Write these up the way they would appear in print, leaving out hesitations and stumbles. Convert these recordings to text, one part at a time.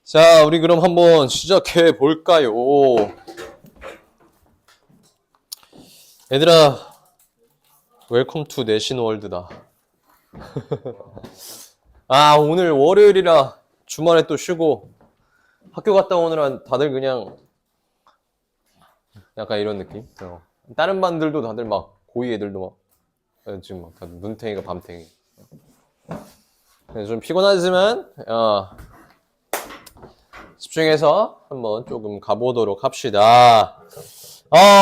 자, 우리 그럼 한번 시작해 볼까요? 얘들아, 웰컴 투 내신 월드다. 아, 오늘 월요일이라 주말에 또 쉬고 학교 갔다 오느라 다들 그냥 약간 이런 느낌? 다른 반들도 다들 막 고2 애들도 막 지금 막 다들 눈탱이가 밤탱이. 좀 피곤하지만 집중해서 한번 조금 가보도록 합시다.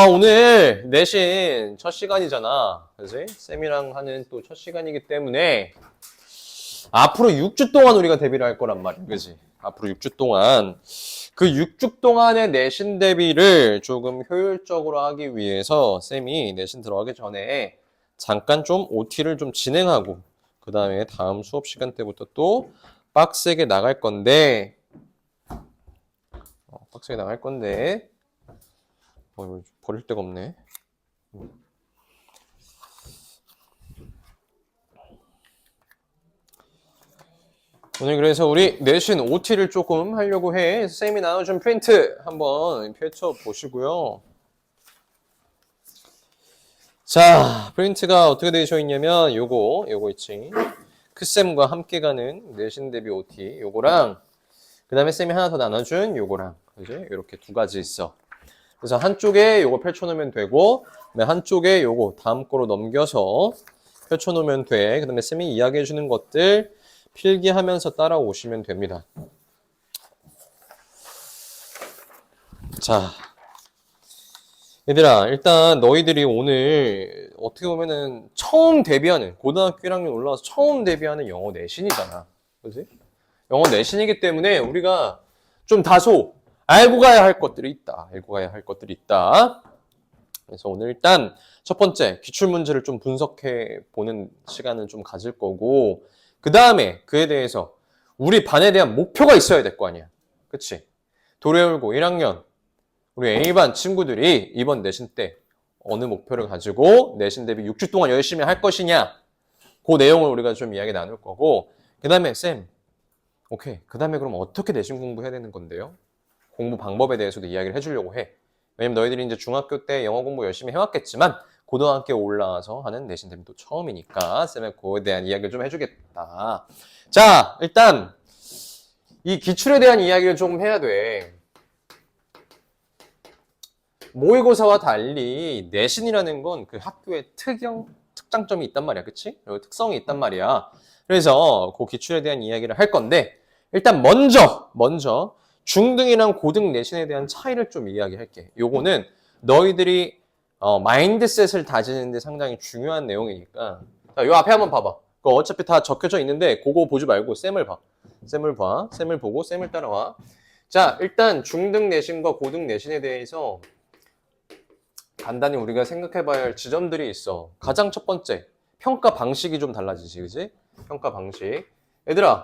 오늘 내신 첫 시간이잖아. 그지? 쌤이랑 하는 또 첫 시간이기 때문에 앞으로 6주 동안 우리가 대비를 할 거란 말이야. 그지? 앞으로 6주 동안. 그 6주 동안의 내신 대비를 조금 효율적으로 하기 위해서 쌤이 내신 들어가기 전에 잠깐 좀 OT를 좀 진행하고 그 다음에 다음 수업 시간 때부터 또 빡세게 나갈 건데 이거 버릴 데가 없네. 오늘 그래서 우리 내신 OT를 조금 하려고 해. 쌤이 나눠준 프린트 한번 펼쳐보시고요. 자, 프린트가 어떻게 되어 있냐면 요거 있지. 크쌤과 함께 가는 내신 대비 OT 요거랑 그 다음에 쌤이 하나 더 나눠준 요거랑 그지? 이렇게 두 가지 있어. 그래서 한쪽에 요거 펼쳐놓으면 되고 한쪽에 요거 다음 거로 넘겨서 펼쳐놓으면 돼. 그 다음에 쌤이 이야기해주는 것들 필기하면서 따라오시면 됩니다. 자, 얘들아 일단 너희들이 오늘 어떻게 보면은 처음 데뷔하는 고등학교 1학년 올라와서 처음 데뷔하는 영어 내신이잖아. 그지? 영어 내신이기 때문에 우리가 좀 다소 알고 가야 할 것들이 있다. 그래서 오늘 일단 첫 번째 기출문제를 좀 분석해 보는 시간을 좀 가질 거고 그 다음에 그에 대해서 우리 반에 대한 목표가 있어야 될 거 아니야. 그치? 도래울고 1학년 우리 A반 친구들이 이번 내신 때 어느 목표를 가지고 내신 대비 6주 동안 열심히 할 것이냐 그 내용을 우리가 좀 이야기 나눌 거고 그 다음에 쌤 오케이 그 다음에 그럼 어떻게 내신 공부해야 되는 건데요? 공부 방법에 대해서도 이야기를 해주려고 해. 왜냐면 너희들이 이제 중학교 때 영어 공부 열심히 해왔겠지만 고등학교에 올라와서 하는 내신 대비 또 처음이니까 쌤의 그거에 대한 이야기를 좀 해주겠다. 자, 일단 이 기출에 대한 이야기를 조금 해야 돼. 모의고사와 달리 내신이라는 건 그 학교의 특장점이 있단 말이야. 그치? 그리고 특성이 있단 말이야. 그래서 그 기출에 대한 이야기를 할 건데 일단 먼저 중등이랑 고등 내신에 대한 차이를 좀 이야기할게. 요거는 너희들이 마인드셋을 다지는데 상당히 중요한 내용이니까 자, 요 앞에 한번 봐봐. 그거 어차피 다 적혀져 있는데 그거 보지 말고 쌤을 봐. 쌤을 보고 쌤을 따라와. 자, 일단 중등 내신과 고등 내신에 대해서 간단히 우리가 생각해봐야 할 지점들이 있어. 가장 첫 번째, 평가 방식이 좀 달라지지, 그지? 평가 방식. 얘들아,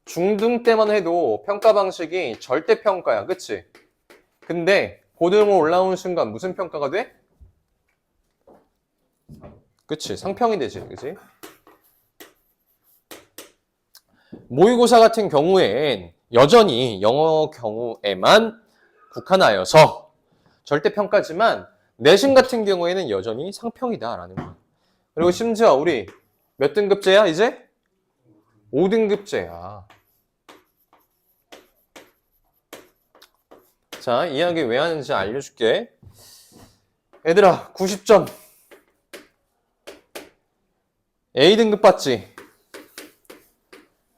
중등 때만 해도 평가 방식이 절대평가야, 그치? 근데 고등으로 올라오는 순간 무슨 평가가 돼? 그치? 상평이 되지, 그치? 모의고사 같은 경우엔 여전히 영어 경우에만 국한하여서 절대평가지만 내신 같은 경우에는 여전히 상평이다라는 거야. 그리고 심지어 우리 몇 등급제야 이제? 5등급제야. 자, 이야기 왜 하는지 알려줄게. 얘들아, 90점. A등급 받지?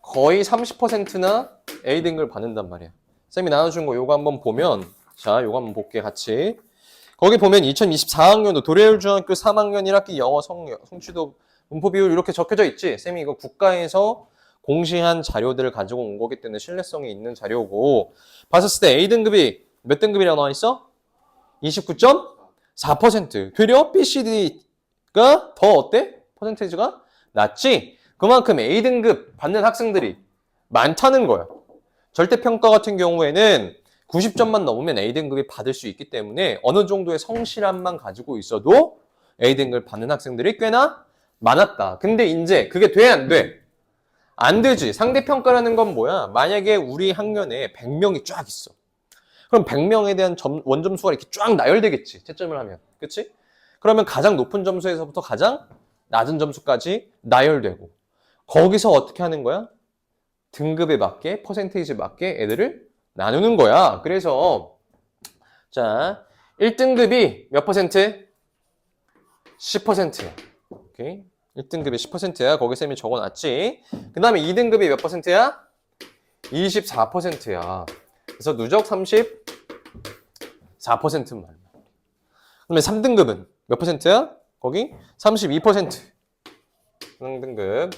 거의 30%나 A등급을 받는단 말이야. 쌤이 나눠준 거 요거 한번 보면 자, 요거 한번 볼게 같이. 거기 보면 2024학년도 도래울 중학교 3학년 1학기 영어 성취도 문법 비율 이렇게 적혀져 있지? 쌤이 이거 국가에서 공시한 자료들을 가지고 온 거기 때문에 신뢰성이 있는 자료고 봤었을 때 A등급이 몇 등급이라고 나와 있어? 29.4%. 되려 BCD가 더 어때? 퍼센테이지가 낮지? 그만큼 A등급 받는 학생들이 많다는 거야. 절대평가 같은 경우에는 90점만 넘으면 A등급이 받을 수 있기 때문에 어느 정도의 성실함만 가지고 있어도 A등급을 받는 학생들이 꽤나 많았다. 근데 이제 그게 돼, 안 돼? 안 되지. 상대평가라는 건 뭐야? 만약에 우리 학년에 100명이 쫙 있어. 그럼 100명에 대한 원점수가 이렇게 쫙 나열되겠지. 채점을 하면. 그치? 그러면 가장 높은 점수에서부터 가장 낮은 점수까지 나열되고 거기서 어떻게 하는 거야? 등급에 맞게, 퍼센테이지에 맞게 애들을 나누는 거야. 그래서 자, 1등급이 몇 퍼센트? 10%. 오케이. 1등급이 10%야. 거기 쌤이 적어놨지. 그 다음에 2등급이 몇 퍼센트야? 24%야. 그래서 누적 34%만. 그다음에 3등급은 몇 퍼센트야? 거기 32%. 상등급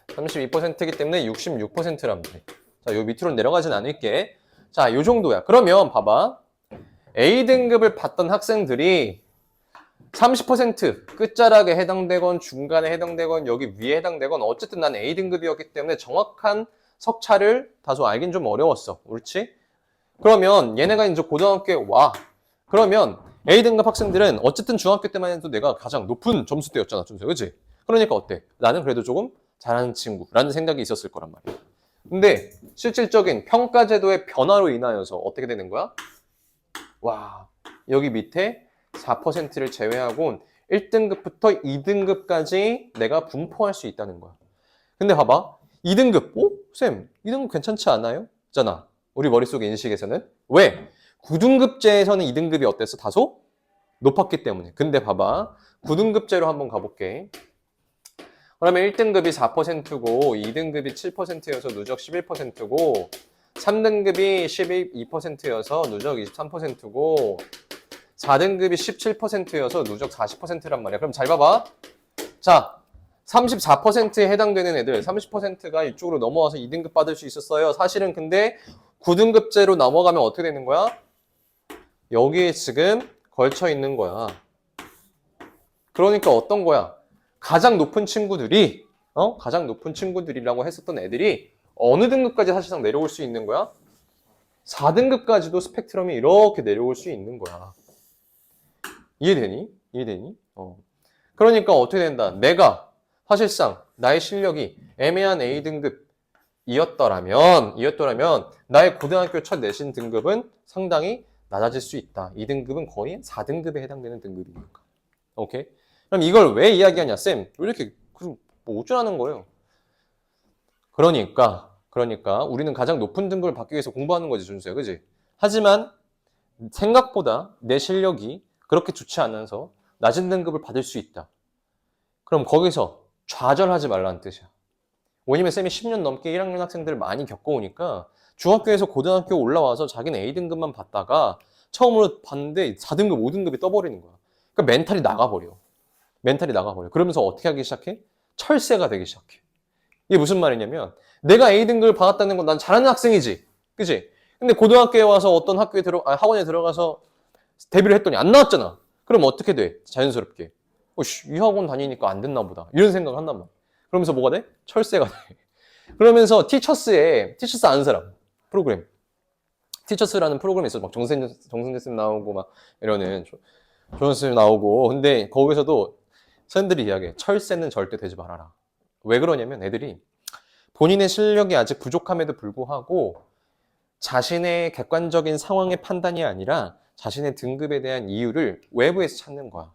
32%이기 때문에 66%란 말이야. 자, 요 밑으로 내려가진 않을게. 자, 요 정도야. 그러면 봐봐. A등급을 받던 학생들이 30% 끝자락에 해당되건 중간에 해당되건 여기 위에 해당되건 어쨌든 난 A등급이었기 때문에 정확한 석차를 다소 알긴 좀 어려웠어. 그렇지? 그러면 얘네가 이제 고등학교에 와. 그러면 A등급 학생들은 어쨌든 중학교 때만 해도 내가 가장 높은 점수대였잖아. 점수. 그치? 그러니까 어때? 나는 그래도 조금 잘하는 친구라는 생각이 있었을 거란 말이야. 근데 실질적인 평가제도의 변화로 인하여서 어떻게 되는 거야? 와, 여기 밑에 4%를 제외하고 1등급부터 2등급까지 내가 분포할 수 있다는 거야. 근데 봐봐. 2등급, 쌤, 2등급 괜찮지 않아요? 잖아. 우리 머릿속 인식에서는. 왜? 9등급제에서는 2등급이 어땠어? 다소 높았기 때문에. 근데 봐봐. 9등급제로 한번 가볼게. 그러면 1등급이 4%고 2등급이 7%여서 누적 11%고 3등급이 12%여서 누적 23%고 4등급이 17%여서 누적 40%란 말이야. 그럼 잘 봐봐. 자, 34%에 해당되는 애들 30%가 이쪽으로 넘어와서 2등급 받을 수 있었어요. 사실은 근데 9등급제로 넘어가면 어떻게 되는 거야? 여기에 지금 걸쳐 있는 거야. 그러니까 어떤 거야? 가장 높은 친구들이 가장 높은 친구들이라고 했었던 애들이 어느 등급까지 사실상 내려올 수 있는 거야? 4등급까지도 스펙트럼이 이렇게 내려올 수 있는 거야. 이해되니? 이해되니? 그러니까 어떻게 된다? 내가 사실상 나의 실력이 애매한 A등급이었더라면 나의 고등학교 첫 내신 등급은 상당히 낮아질 수 있다. 2등급은 거의 4등급에 해당되는 등급이니까. 오케이? 그럼 이걸 왜 이야기하냐? 쌤, 왜 이렇게 뭐 어쩌라는 거예요? 그러니까 우리는 가장 높은 등급을 받기 위해서 공부하는 거지, 준수야. 그지? 하지만 생각보다 내 실력이 그렇게 좋지 않아서 낮은 등급을 받을 수 있다. 그럼 거기서 좌절하지 말라는 뜻이야. 왜냐면 쌤이 10년 넘게 1학년 학생들을 많이 겪어오니까 중학교에서 고등학교 올라와서 자기는 A등급만 받다가 처음으로 봤는데 4등급, 5등급이 떠버리는 거야. 그러니까 멘탈이 나가버려. 그러면서 어떻게 하기 시작해? 철새가 되기 시작해. 이게 무슨 말이냐면 내가 A등급을 받았다는 건 난 잘하는 학생이지. 그치? 근데 고등학교에 와서 어떤 학원에 들어가서 데뷔를 했더니 안 나왔잖아. 그럼 어떻게 돼? 자연스럽게. 이 학원 다니니까 안 됐나 보다. 이런 생각을 한단 말이야. 그러면서 뭐가 돼? 철새가 돼. 그러면서 티처스 아는 사람 프로그램. 티처스라는 프로그램이 있어. 막 정승재 쌤 나오고 막 이러는 조현 쌤 나오고. 근데 거기서도 선생들이 이야기해. 철새는 절대 되지 말아라. 왜 그러냐면 애들이 본인의 실력이 아직 부족함에도 불구하고 자신의 객관적인 상황의 판단이 아니라 자신의 등급에 대한 이유를 외부에서 찾는 거야.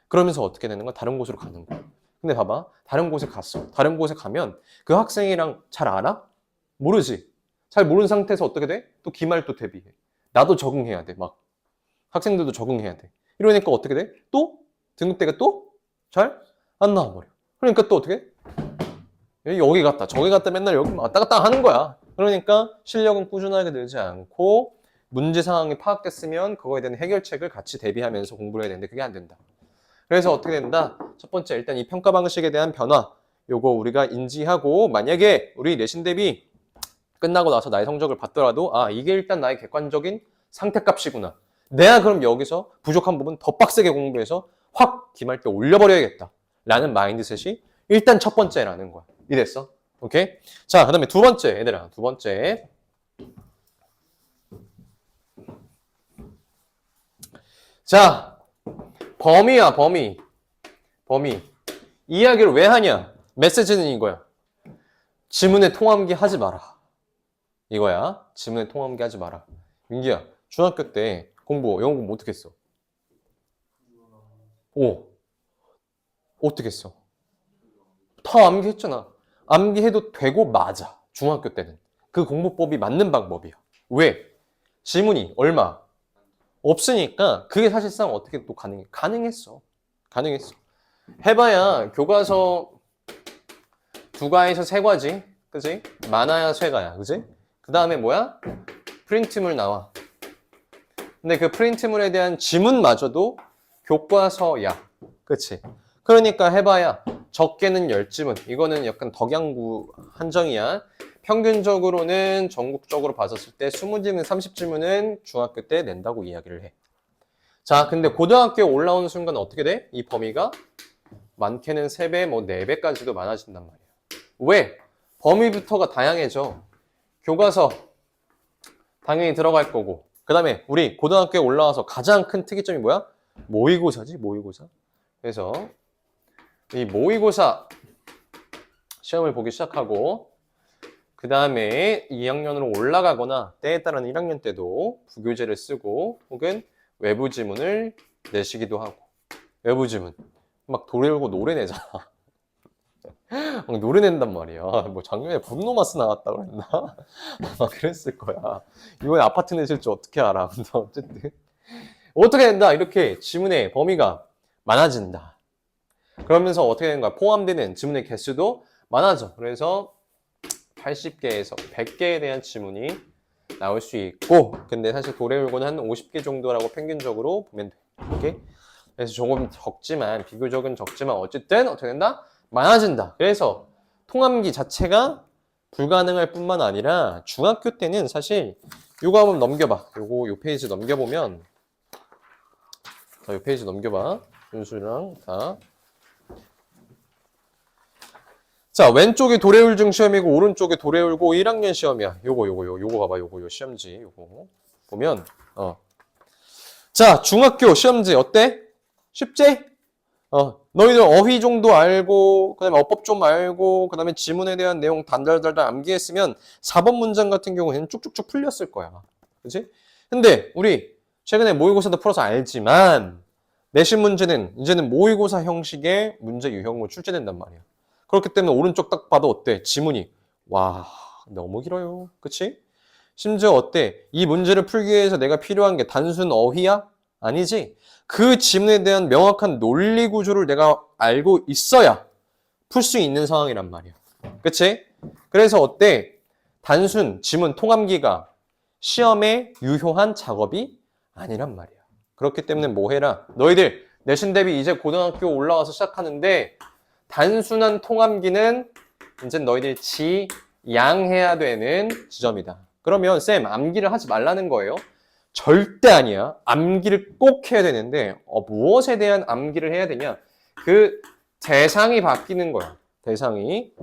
그러면서 어떻게 되는 거야? 다른 곳으로 가는 거야. 근데 봐봐. 다른 곳에 갔어. 다른 곳에 가면 그 학생이랑 잘 알아? 모르지. 잘 모르는 상태에서 어떻게 돼? 또 기말 또 대비해. 나도 적응해야 돼. 막 학생들도 적응해야 돼. 이러니까 어떻게 돼? 또 등급대가 또 잘 안 나와버려. 그러니까 또 어떻게? 여기 갔다 저기 갔다 맨날 여기 왔다 갔다 하는 거야. 그러니까 실력은 꾸준하게 늘지 않고 문제 상황이 파악됐으면 그거에 대한 해결책을 같이 대비하면서 공부를 해야 되는데 그게 안 된다. 그래서 어떻게 된다? 첫 번째 일단 이 평가 방식에 대한 변화 요거 우리가 인지하고 만약에 우리 내신 대비 끝나고 나서 나의 성적을 봤더라도 이게 일단 나의 객관적인 상태값이구나. 내가 그럼 여기서 부족한 부분 더 빡세게 공부해서 확 기말때 올려버려야겠다 라는 마인드셋이 일단 첫 번째라는 거야. 이랬어? 오케이? 자, 그 다음에 두 번째 얘들아. 두 번째 자, 범위야 범위. 이야기를 왜 하냐? 메시지는 이거야. 지문에 통함기 하지 마라. 이거야. 지문에 통함기 하지 마라. 민기야, 중학교 때 영어 공부 어떻게 했어? 오, 어떻게 했어? 다 암기했잖아. 암기해도 되고 맞아. 중학교 때는. 그 공부법이 맞는 방법이야. 왜? 지문이 얼마? 없으니까 그게 사실상 어떻게 또 가능해? 가능했어. 해봐야 교과서 2과에서 3과지. 그지? 많아야 3과야. 그지? 그 다음에 뭐야? 프린트물 나와. 근데 그 프린트물에 대한 지문마저도 교과서야. 그치? 그러니까 해봐야 적게는 10지문. 이거는 약간 덕양구 한정이야. 평균적으로는 전국적으로 봤었을 때 20지문, 30지문은 중학교 때 낸다고 이야기를 해. 자, 근데 고등학교에 올라오는 순간 어떻게 돼? 이 범위가 많게는 3배, 4배까지도 많아진단 말이야. 왜? 범위부터가 다양해져. 교과서 당연히 들어갈 거고. 그 다음에 우리 고등학교에 올라와서 가장 큰 특이점이 뭐야? 모의고사지, 모의고사. 그래서 이 모의고사 시험을 보기 시작하고 그 다음에 2학년으로 올라가거나 때에 따라는 1학년 때도 부교재를 쓰고 혹은 외부 지문을 내시기도 하고 외부 지문 막 돌려고 노래 내잖아. 막 노래 낸단 말이야. 뭐 작년에 브루노마스 나왔다고 그랬나? 막 그랬을 거야. 이번에 아파트 내실 줄 어떻게 알아? 근데 어쨌든 어떻게 된다? 이렇게 지문의 범위가 많아진다. 그러면서 어떻게 되는 거야? 포함되는 지문의 개수도 많아져. 그래서 80개에서 100개에 대한 지문이 나올 수 있고 근데 사실 도래울고는 한 50개 정도라고 평균적으로 보면 돼. 오케이? 그래서 조금 적지만 비교적은 적지만 어쨌든 어떻게 된다? 많아진다. 그래서 통함기 자체가 불가능할 뿐만 아니라 중학교 때는 사실 요거 한번 넘겨봐. 요 페이지 넘겨보면 자, 요 페이지 넘겨봐. 윤수랑 다. 자, 왼쪽이 도래울증 시험이고 오른쪽이 도래울고 1학년 시험이야. 요거 봐봐. 요거 시험지 요거 보면 자, 중학교 시험지 어때? 쉽지? 너희들 어휘 정도 알고 그다음에 어법 좀 알고 그다음에 지문에 대한 내용 단달달달 암기했으면 4번 문장 같은 경우에는 쭉쭉쭉 풀렸을 거야. 그치? 근데 우리 최근에 모의고사도 풀어서 알지만 내신 문제는 이제는 모의고사 형식의 문제 유형으로 출제된단 말이야. 그렇기 때문에 오른쪽 딱 봐도 어때? 지문이 와 너무 길어요. 그치? 심지어 어때? 이 문제를 풀기 위해서 내가 필요한 게 단순 어휘야? 아니지. 그 지문에 대한 명확한 논리 구조를 내가 알고 있어야 풀 수 있는 상황이란 말이야. 그치? 그래서 어때? 단순 지문 통함기가 시험에 유효한 작업이 아니란 말이야. 그렇기 때문에 뭐 해라? 너희들 내신 대비 이제 고등학교 올라와서 시작하는데 단순한 통함기는 이제 너희들 지양해야 되는 지점이다. 그러면 쌤 암기를 하지 말라는 거예요? 절대 아니야. 암기를 꼭 해야 되는데 무엇에 대한 암기를 해야 되냐? 그 대상이 바뀌는 거야. 대상이.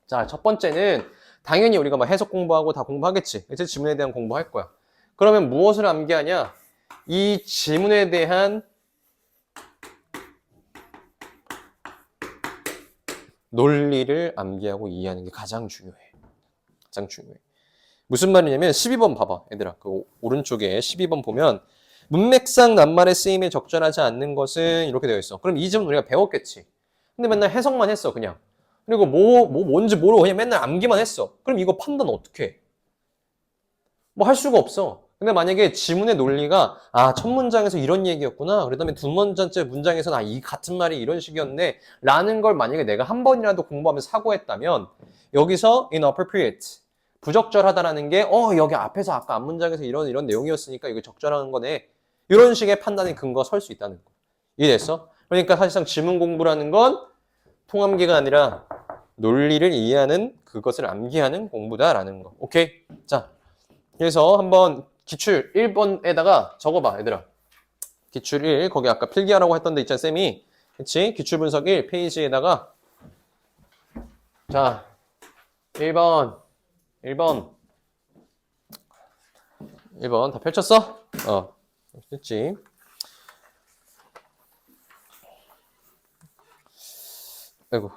자, 첫 번째는 당연히 우리가 막 해석 공부하고 다 공부하겠지. 이제 지문에 대한 공부할 거야. 그러면 무엇을 암기하냐? 이 지문에 대한 논리를 암기하고 이해하는 게 가장 중요해. 가장 중요해. 무슨 말이냐면 12번 봐봐. 얘들아. 그 오른쪽에 12번 보면 문맥상 낱말의 쓰임에 적절하지 않는 것은 이렇게 되어 있어. 그럼 이 점은 우리가 배웠겠지. 근데 맨날 해석만 했어. 그냥. 그리고 뭔지 모르고 그냥 맨날 암기만 했어. 그럼 이거 판단 어떻게 해? 뭐 할 수가 없어. 근데 만약에 지문의 논리가 첫 문장에서 이런 얘기였구나. 그다음에 두 문장째 문장에서는 이 같은 말이 이런 식이었네. 라는 걸 만약에 내가 한 번이라도 공부하면서 사고했다면 여기서 inappropriate 부적절하다라는 게 여기 앞에서 아까 앞 문장에서 이런 내용이었으니까 이거 적절한 거네. 이런 식의 판단의 근거가 설 수 있다는 거. 이해됐어? 그러니까 사실상 지문 공부라는 건 통암기가 아니라 논리를 이해하는 그것을 암기하는 공부다라는 거. 오케이? 자, 그래서 한번 기출 1번에다가 적어봐, 얘들아. 기출 1, 거기 아까 필기하라고 했던 데 있잖아, 쌤이. 그치? 기출 분석 1 페이지에다가 자, 1번 다 펼쳤어? 됐지. 아이고.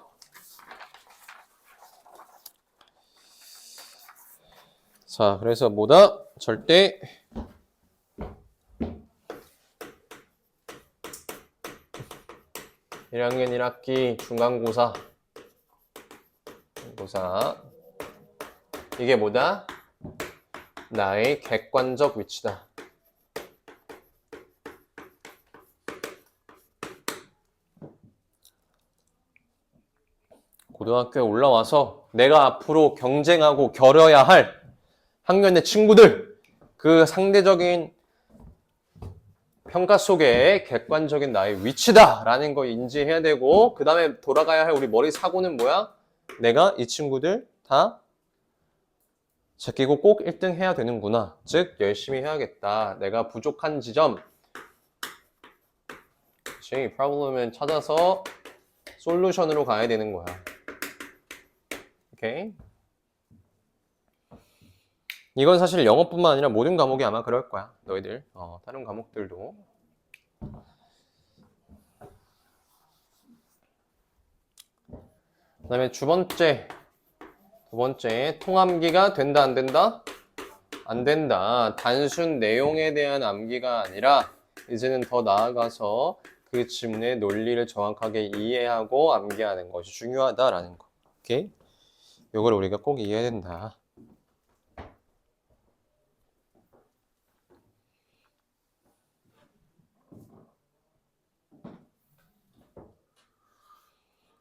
자, 그래서 뭐다? 절대 1학년 1학기 중간고사 이게 뭐다? 나의 객관적 위치다. 고등학교에 올라와서 내가 앞으로 경쟁하고 겨뤄야 할 학년의 친구들, 그 상대적인 평가 속에 객관적인 나의 위치다라는 거 인지해야 되고, 그 다음에 돌아가야 할 우리 머리 사고는 뭐야? 내가 이 친구들 다 제끼고 꼭 1등 해야 되는구나. 즉 열심히 해야겠다. 내가 부족한 지점, 그치? 프로블럼을 찾아서 솔루션으로 가야 되는 거야. 오케이? 이건 사실 영어뿐만 아니라 모든 과목이 아마 그럴 거야. 너희들 다른 과목들도. 그 다음에 두 번째 통암기가 된다 안 된다? 안 된다. 단순 내용에 대한 암기가 아니라 이제는 더 나아가서 그 지문의 논리를 정확하게 이해하고 암기하는 것이 중요하다라는 거. 오케이? 이걸 우리가 꼭 이해해야 된다.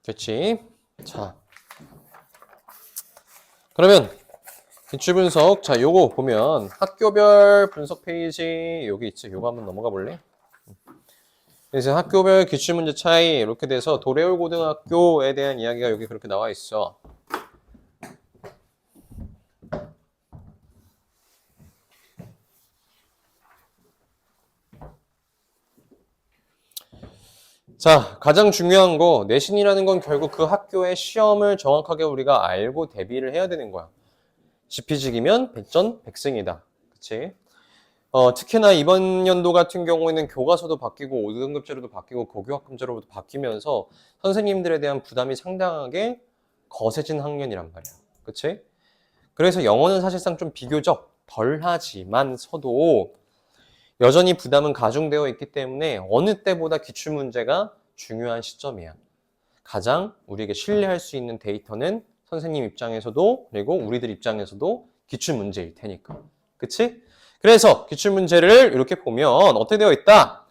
됐지? 자, 그러면 기출분석, 자, 요거 보면 학교별 분석 페이지 여기 있지? 요거 한번 넘어가 볼래? 그래서 학교별 기출문제 차이 이렇게 돼서 도래울 고등학교에 대한 이야기가 여기 그렇게 나와 있어. 자, 가장 중요한 거, 내신이라는 건 결국 그 학교의 시험을 정확하게 우리가 알고 대비를 해야 되는 거야. 지피지기면 백전백승이다. 그치? 특히나 이번 연도 같은 경우에는 교과서도 바뀌고 5등급제로도 바뀌고 고교학점제로도 바뀌면서 선생님들에 대한 부담이 상당하게 거세진 학년이란 말이야. 그치? 그래서 영어는 사실상 좀 비교적 덜하지만서도 여전히 부담은 가중되어 있기 때문에 어느 때보다 기출문제가 중요한 시점이야. 가장 우리에게 신뢰할 수 있는 데이터는 선생님 입장에서도 그리고 우리들 입장에서도 기출문제일 테니까. 그치? 그래서 기출문제를 이렇게 보면 어떻게 되어 있다?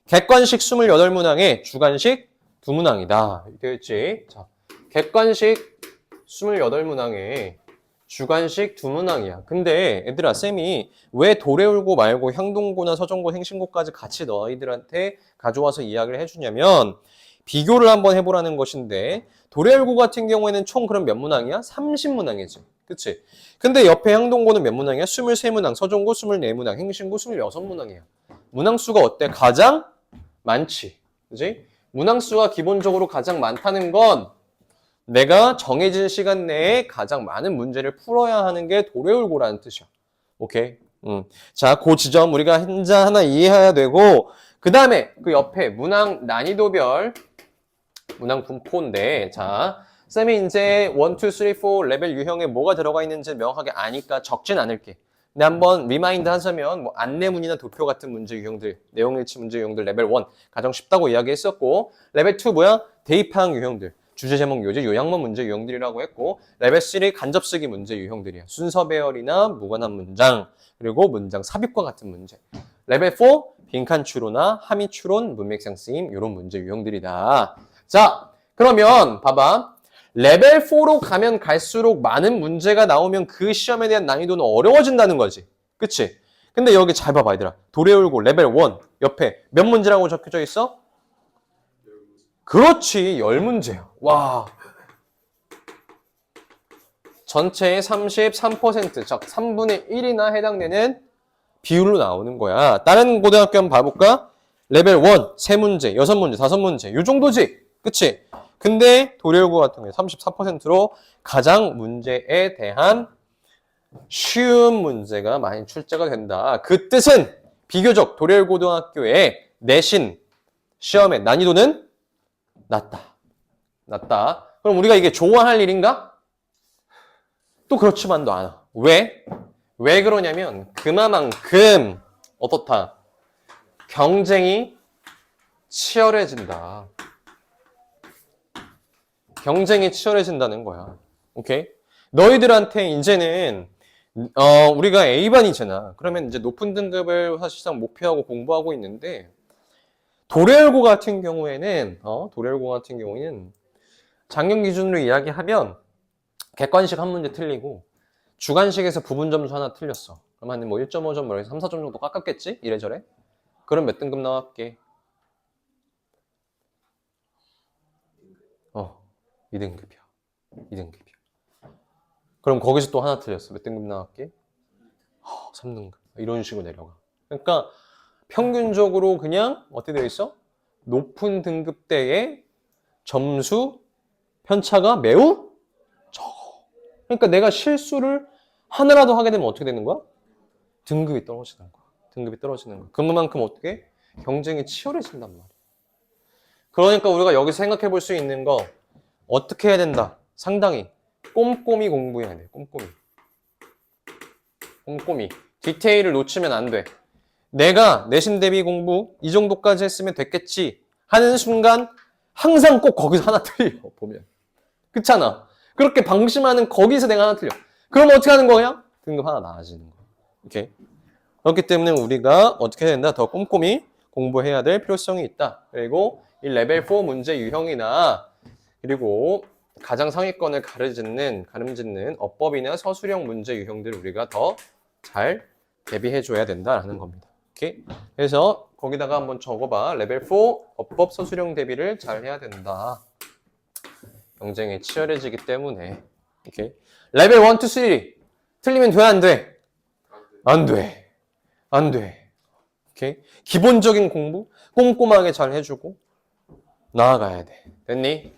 객관식 28문항에 주관식 2문항이다. 이렇게 되어 있지. 자, 객관식 28문항에 주관식 2문항이야. 근데 얘들아, 쌤이 왜 도래울고 말고 향동고나 서정고, 행신고까지 같이 너희들한테 가져와서 이야기를 해주냐면 비교를 한번 해보라는 것인데 도래울고 같은 경우에는 총 그럼 몇 문항이야? 30문항이지. 그치? 근데 옆에 향동고는 몇 문항이야? 23문항, 서정고 24문항, 행신고 26문항이야. 문항수가 어때? 가장 많지. 그치? 문항수가 기본적으로 가장 많다는 건 내가 정해진 시간 내에 가장 많은 문제를 풀어야 하는 게 도래울고라는 뜻이야. 오케이? 자, 그 지점 우리가 하나 이해해야 되고, 그 다음에 그 옆에 문항 난이도별 문항 분포인데, 자, 쌤이 이제 1, 2, 3, 4 레벨 유형에 뭐가 들어가 있는지 명확하게 아니까 적진 않을게. 근데 한번 리마인드 하자면 뭐 안내문이나 도표 같은 문제 유형들, 내용일치 문제 유형들 레벨 1 가장 쉽다고 이야기했었고, 레벨 2 뭐야? 대입항 유형들. 주제 제목 요지 요약문 문제 유형들이라고 했고, 레벨 3 간접쓰기 문제 유형들이야. 순서 배열이나 무관한 문장, 그리고 문장 삽입과 같은 문제. 레벨 4 빈칸 추론이나 함의 추론, 문맥상 쓰임 이런 문제 유형들이다. 자, 그러면 봐봐. 레벨 4로 가면 갈수록 많은 문제가 나오면 그 시험에 대한 난이도는 어려워진다는 거지. 그치? 근데 여기 잘 봐봐, 얘들아. 도래울고 레벨 1 옆에 몇 문제라고 적혀져 있어? 그렇지, 10문제야. 와. 전체의 33%, 즉 3분의 1이나 해당되는 비율로 나오는 거야. 다른 고등학교 한번 봐볼까? 레벨 1, 3문제, 6문제, 5문제 이 정도지. 그치? 근데 도래울고 같은 경우에 34%로 가장 문제에 대한 쉬운 문제가 많이 출제가 된다. 그 뜻은 비교적 도래울고등학교의 내신 시험의 난이도는 낮다. 그럼 우리가 이게 좋아할 일인가? 또 그렇지만도 않아. 왜? 왜 그러냐면 그만큼 어떻다? 경쟁이 치열해진다. 경쟁이 치열해진다는 거야. 오케이? 너희들한테 이제는 우리가 A반이잖아. 그러면 이제 높은 등급을 사실상 목표하고 공부하고 있는데 도래열고 같은 경우에는 작년 기준으로 이야기하면 객관식 한 문제 틀리고 주관식에서 부분 점수 하나 틀렸어. 그러면 뭐 1.5점, 뭐 3, 4점 정도 깎았겠지? 이래저래? 그럼 몇 등급 나왔게? 2등급이야. 2등급이야. 그럼 거기서 또 하나 틀렸어. 몇 등급 나왔게? 3등급. 이런 식으로 내려가. 그러니까 평균적으로 그냥 어떻게 되어 있어? 높은 등급대의 점수 편차가 매우 적어. 그러니까 내가 실수를 하나라도 하게 되면 어떻게 되는 거야? 등급이 떨어지는 거야. 등급이 떨어지는 거야. 그만큼 어떻게? 경쟁이 치열해진단 말이야. 그러니까 우리가 여기서 생각해 볼 수 있는 거 어떻게 해야 된다? 상당히 꼼꼼히 공부해야 돼. 꼼꼼히. 디테일을 놓치면 안 돼. 내가 내신 대비 공부 이 정도까지 했으면 됐겠지 하는 순간 항상 꼭 거기서 하나 틀려. 보면. 그렇잖아. 그렇게 방심하는 거기서 내가 하나 틀려. 그럼 어떻게 하는 거야? 등급 하나 나아지는 거야. 오케이. 그렇기 때문에 우리가 어떻게 해야 된다? 더 꼼꼼히 공부해야 될 필요성이 있다. 그리고 이 레벨 4 문제 유형이나 그리고 가장 상위권을 가름짓는 어법이나 서술형 문제 유형들을 우리가 더 잘 대비해줘야 된다라는 겁니다. 오케이? 그래서 거기다가 한번 적어봐. 레벨 4 어법 서술형 대비를 잘 해야 된다. 경쟁이 치열해지기 때문에. 오케이? 레벨 1, 2, 3 틀리면 돼, 안 돼? 안 돼. 오케이? 기본적인 공부 꼼꼼하게 잘 해주고 나아가야 돼. 됐니?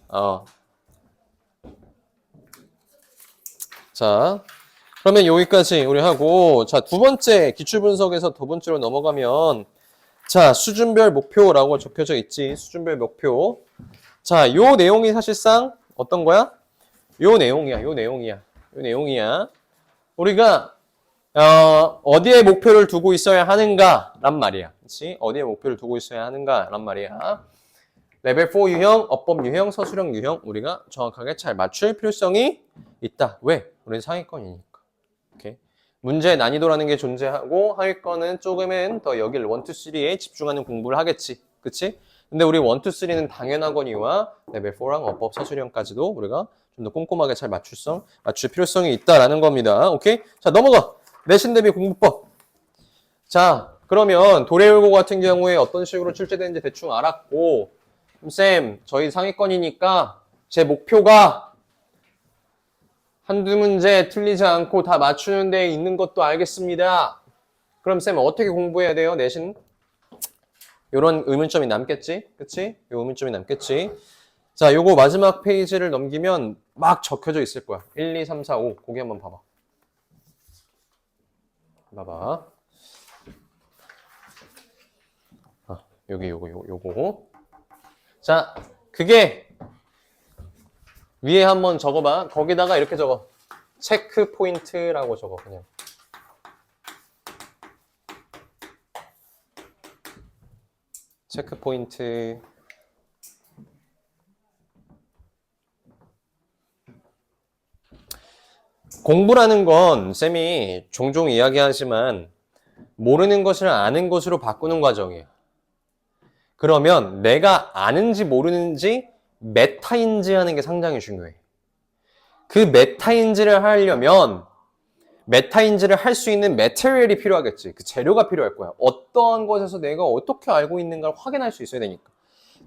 자, 그러면 여기까지 우리 하고, 자, 두 번째 기출 분석에서 두 번째로 넘어가면, 자, 수준별 목표라고 적혀져 있지. 수준별 목표. 자, 요 내용이 사실상 어떤 거야? 요 내용이야. 우리가 어디에 목표를 두고 있어야 하는가란 말이야. 그렇지? 어디에 목표를 두고 있어야 하는가란 말이야. 레벨 4 유형, 어법 유형, 서술형 유형 우리가 정확하게 잘 맞출 필요성이 있다. 왜? 우리는 상위권이니까. 오케이? 문제의 난이도라는 게 존재하고 하위권은 조금은 더 여기 1, 2, 3에 집중하는 공부를 하겠지. 그치? 근데 우리 1, 2, 3는 당연하거니와 레벨 4랑 어법, 서술형까지도 우리가 좀 더 꼼꼼하게 잘 맞출 필요성이 있다라는 겁니다. 오케이? 자, 넘어가. 내신 대비 공부법. 자, 그러면 도래열고 같은 경우에 어떤 식으로 출제되는지 대충 알았고, 쌤, 저희 상위권이니까 제 목표가 한두 문제 틀리지 않고 다 맞추는 데 있는 것도 알겠습니다. 그럼 쌤 어떻게 공부해야 돼요? 내신? 요런 의문점이 남겠지? 그치? 요 의문점이 남겠지? 자, 요거 마지막 페이지를 넘기면 막 적혀져 있을 거야. 1, 2, 3, 4, 5. 거기 한번 봐봐. 요거. 자, 그게 위에 한번 적어봐. 거기다가 이렇게 적어. 체크 포인트라고 적어, 그냥. 체크 포인트. 공부라는 건 쌤이 종종 이야기하지만 모르는 것을 아는 것으로 바꾸는 과정이에요. 그러면 내가 아는지 모르는지 메타인지 하는 게 상당히 중요해. 그 메타인지를 하려면 메타인지를 할 수 있는 매테리얼이 필요하겠지. 그 재료가 필요할 거야. 어떠한 것에서 내가 어떻게 알고 있는가를 확인할 수 있어야 되니까.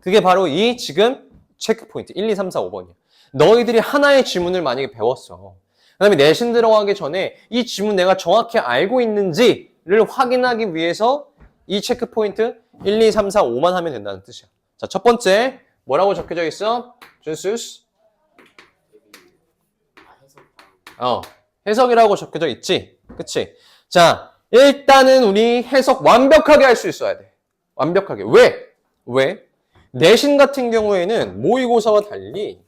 그게 바로 이 지금 체크 포인트 1, 2, 3, 4, 5번이야. 너희들이 하나의 지문을 만약에 배웠어. 그 다음에 내신 들어가기 전에 이 지문 내가 정확히 알고 있는지를 확인하기 위해서 이 체크 포인트 1, 2, 3, 4, 5만 하면 된다는 뜻이야. 자, 첫 번째 뭐라고 적혀져 있어? 준수스? 해석이라고 적혀져 있지? 그치? 자, 일단은 우리 해석 완벽하게 할 수 있어야 돼. 완벽하게. 왜? 내신 같은 경우에는 모의고사와 달리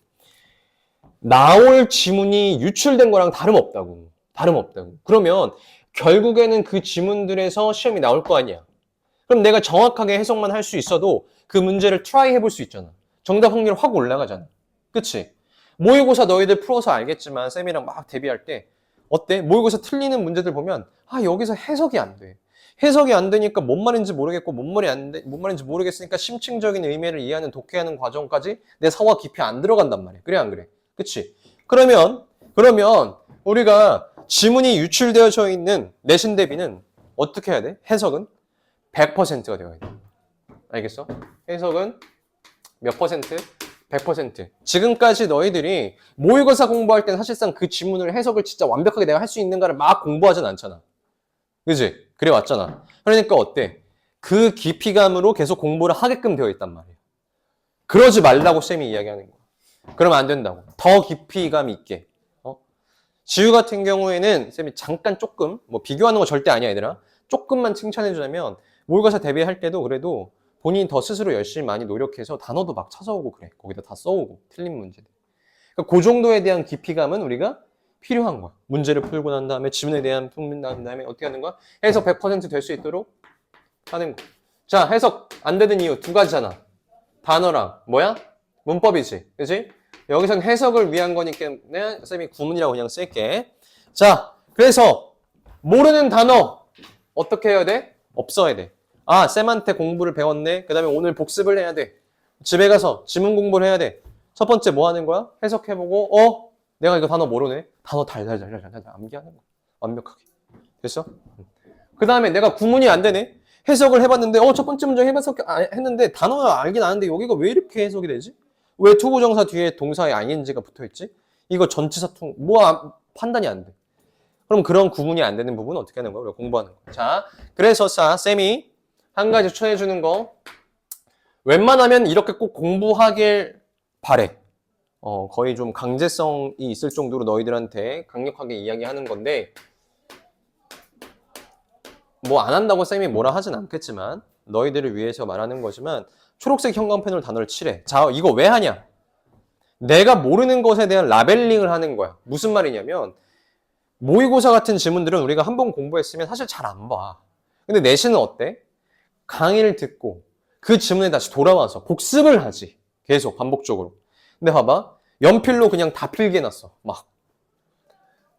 나올 지문이 유출된 거랑 다름없다고. 다름없다고. 그러면 결국에는 그 지문들에서 시험이 나올 거 아니야. 그럼 내가 정확하게 해석만 할 수 있어도 그 문제를 트라이 해볼 수 있잖아. 정답 확률 확 올라가잖아. 그치? 모의고사 너희들 풀어서 알겠지만 쌤이랑 막 대비할 때 어때? 모의고사 틀리는 문제들 보면 여기서 해석이 안 돼. 해석이 안 되니까 뭔 말인지 모르겠고 뭔 말인지 모르겠으니까 심층적인 의미를 이해하는 독해하는 과정까지 내 사고가 깊이 안 들어간단 말이야. 그래 안 그래? 그치? 그러면 우리가 지문이 유출되어져 있는 내신 대비는 어떻게 해야 돼? 해석은 100%가 되어야 돼. 알겠어? 해석은 몇 퍼센트? 100%. 지금까지 너희들이 모의고사 공부할 땐 사실상 그 지문을 해석을 진짜 완벽하게 내가 할 수 있는가를 막 공부하진 않잖아. 그지? 그래 왔잖아. 그러니까 어때? 그 깊이감으로 계속 공부를 하게끔 되어 있단 말이야. 그러지 말라고 쌤이 이야기하는 거야. 그러면 안 된다고. 더 깊이감 있게. 지우 같은 경우에는 쌤이 잠깐 조금, 비교하는 거 절대 아니야, 얘들아. 조금만 칭찬해주자면, 모의고사 대비할 때도 그래도 본인이 더 스스로 열심히 많이 노력해서 단어도 막 찾아오고 그래. 거기다 다 써오고, 틀린 문제들. 그러니까 그 정도에 대한 깊이감은 우리가 필요한 거야. 문제를 풀고 난 다음에 지문에 대한 풀고 난 다음에 어떻게 하는 거야? 해석 100% 될 수 있도록 하는 거. 자, 해석 안 되는 이유 두 가지잖아. 단어랑 문법이지. 그치? 여기선 해석을 위한 거니까 쌤이 구문이라고 그냥 쓸게. 자, 그래서 모르는 단어 어떻게 해야 돼? 없어야 돼. 쌤한테 공부를 배웠네. 그 다음에 오늘 복습을 해야 돼. 집에 가서 지문 공부를 해야 돼. 첫 번째 뭐 하는 거야? 해석해보고 내가 이거 단어 모르네. 단어 달달달달 암기하는 거야. 완벽하게. 됐어? 그 다음에 내가 구문이 안 되네. 해석을 해봤는데 첫 번째 문제 했는데 단어가 알긴 아는데 여기가 왜 이렇게 해석이 되지? 왜 투부정사 뒤에 동사에 ing가 붙어있지? 이거 전치사 판단이 안 돼. 그럼 그런 구분이 안 되는 부분은 어떻게 하는 거야? 우리가 공부하는 거. 자, 그래서 쌤이 한 가지 추천해주는 거. 웬만하면 이렇게 꼭 공부하길 바래. 거의 좀 강제성이 있을 정도로 너희들한테 강력하게 이야기하는 건데, 안 한다고 쌤이 뭐라 하진 않겠지만, 너희들을 위해서 말하는 거지만, 초록색 형광펜으로 단어를 칠해. 자, 이거 왜 하냐? 내가 모르는 것에 대한 라벨링을 하는 거야. 무슨 말이냐면, 모의고사 같은 지문들은 우리가 한번 공부했으면 사실 잘 안 봐. 근데 내신은 어때? 강의를 듣고 그 지문에 다시 돌아와서 복습을 하지. 계속 반복적으로. 근데 봐봐. 연필로 그냥 다 필게 해놨어. 막.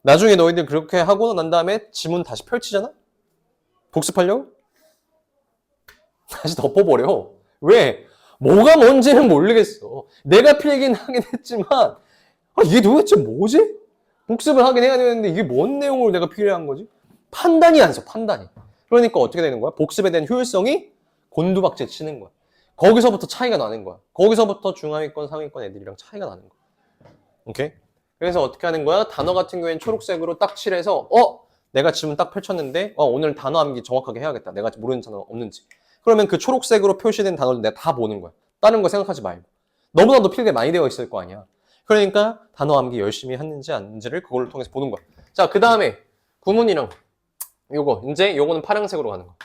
나중에 너희들 그렇게 하고 난 다음에 지문 다시 펼치잖아? 복습하려고? 다시 덮어버려. 왜? 뭐가 뭔지는 모르겠어. 내가 필긴 하긴 했지만 이게 도대체 뭐지? 복습을 하긴 해야 되는데 이게 뭔 내용으로 내가 필요한 거지? 판단이 안 서, 판단이. 그러니까 어떻게 되는 거야? 복습에 대한 효율성이 곤두박질 치는 거야. 거기서부터 차이가 나는 거야. 거기서부터 중하위권, 상위권 애들이랑 차이가 나는 거야. 오케이? 그래서 어떻게 하는 거야? 단어 같은 경우에는 초록색으로 딱 칠해서 내가 지문 딱 펼쳤는데 오늘 단어 암기 정확하게 해야겠다. 내가 모르는 단어 없는지. 그러면 그 초록색으로 표시된 단어를 내가 다 보는 거야. 다른 거 생각하지 말고. 너무나도 필기가 많이 되어 있을 거 아니야. 그러니까 단어 암기 열심히 했는지 아닌지를 그걸 통해서 보는 거야. 자, 그 다음에 구문이랑 요거는 파란색으로 가는 거야.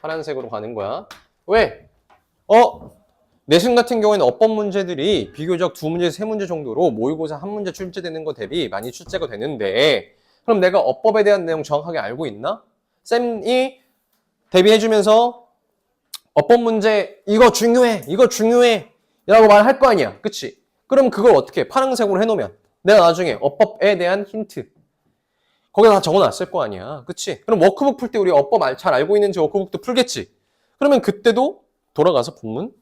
파란색으로 가는 거야. 왜? 내신 같은 경우에는 어법 문제들이 비교적 2문제, 3문제 정도로 모의고사 1문제 출제되는 거 대비 많이 출제가 되는데 그럼 내가 어법에 대한 내용 정확하게 알고 있나? 쌤이 대비해주면서 어법 문제 이거 중요해 라고 말할 거 아니야. 그치? 그럼 그걸 어떻게 해? 파란색으로 해놓으면 내가 나중에 어법에 대한 힌트 거기다 다 적어놨을 거 아니야. 그치? 그럼 워크북 풀 때 우리 어법 잘 알고 있는지 워크북도 풀겠지? 그러면 그때도 돌아가서 본문